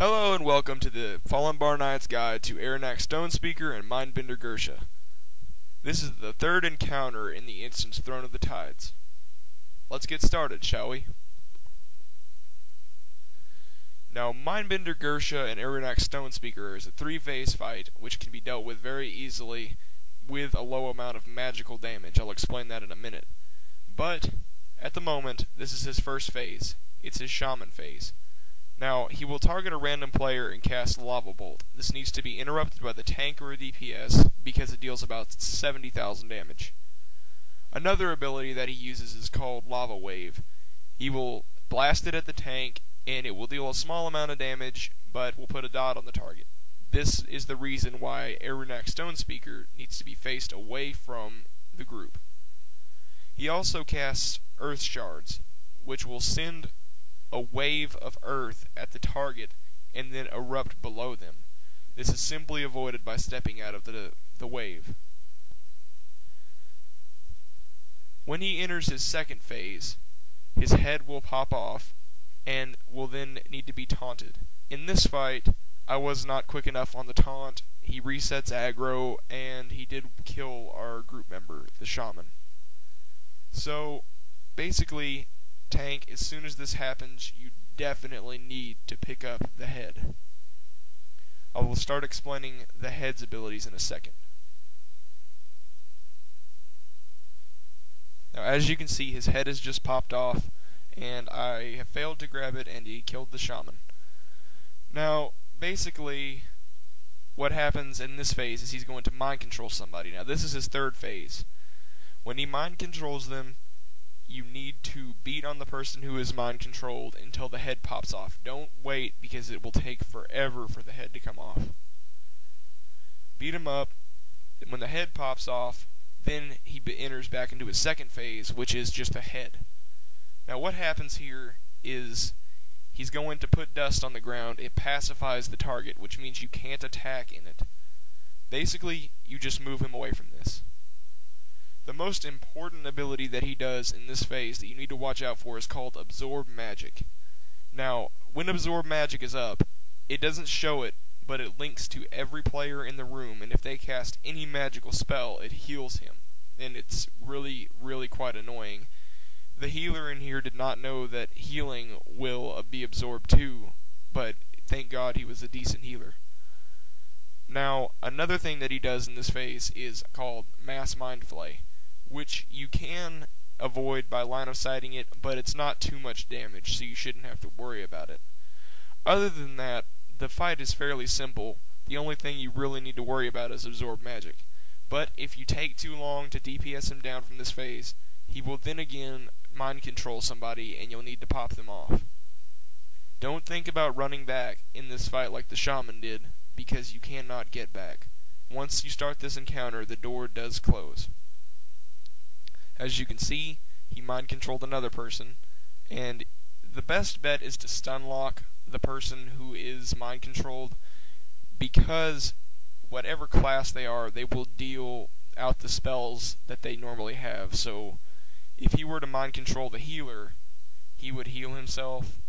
Hello and welcome to the Fallen Bar Knight's Guide to Erunak Stonespeaker and Mindbender Ghur'Sha. This is the third encounter in the instance Throne of the Tides. Let's get started, shall we? Now, Mindbender Ghur'Sha and Erunak Stonespeaker is a three-phase fight which can be dealt with very easily with a low amount of magical damage. I'll explain that in a minute. But, at the moment, this is his first phase. It's his Shaman phase. Now, he will target a random player and cast Lava Bolt. This needs to be interrupted by the tank or a DPS because it deals about 70,000 damage. Another ability that he uses is called Lava Wave. He will blast it at the tank and it will deal a small amount of damage, but will put a dot on the target. This is the reason why Erunak Stonespeaker needs to be faced away from the group. He also casts Earth Shards, which will send a wave of earth at the target and then erupt below them. This is simply avoided by stepping out of the wave. When he enters his second phase, his head will pop off and will then need to be taunted. In this fight, I was not quick enough on the taunt. He resets aggro and he did kill our group member, the Shaman. So, basically, tank, as soon as this happens, you definitely need to pick up the head. I will start explaining the head's abilities in a second. Now, as you can see, his head has just popped off, and I have failed to grab it, and he killed the Shaman. Now, basically, what happens in this phase is he's going to mind control somebody. Now, this is his third phase. When he mind controls them, you need to beat on the person who is mind controlled until the head pops off. Don't wait because it will take forever for the head to come off. Beat him up. When the head pops off, then he enters back into his second phase, which is just a head. Now what happens here is he's going to put dust on the ground. It pacifies the target, which means you can't attack in it. Basically, you just move him away from this. The most important ability that he does in this phase that you need to watch out for is called Absorb Magic. Now, when Absorb Magic is up, it doesn't show it, but it links to every player in the room, and if they cast any magical spell, it heals him. And it's really, really quite annoying. The healer in here did not know that healing will be absorbed too, but thank God he was a decent healer. Now, another thing that he does in this phase is called Mass Mind Flay, which you can avoid by line of sighting it, but it's not too much damage, so you shouldn't have to worry about it. Other than that, the fight is fairly simple. The only thing you really need to worry about is Absorb Magic. But if you take too long to DPS him down from this phase, he will then again mind control somebody and you'll need to pop them off. Don't think about running back in this fight like the Shaman did, because you cannot get back. Once you start this encounter, the door does close. As you can see, he mind controlled another person, and the best bet is to stun lock the person who is mind controlled, because whatever class they are, they will deal out the spells that they normally have. So if he were to mind control the healer, he would heal himself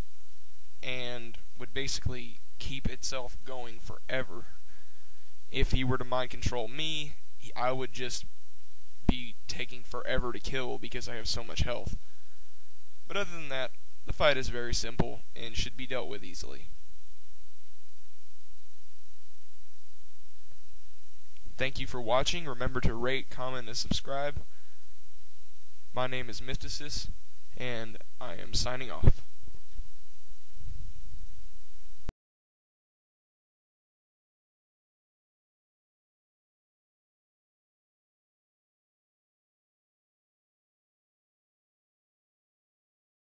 and would basically keep itself going forever. If he were to mind control me, I would just be taking forever to kill because I have so much health. But other than that, the fight is very simple and should be dealt with easily. Thank you for watching. Remember to rate, comment, and subscribe. My name is Mystisis, and I am signing off.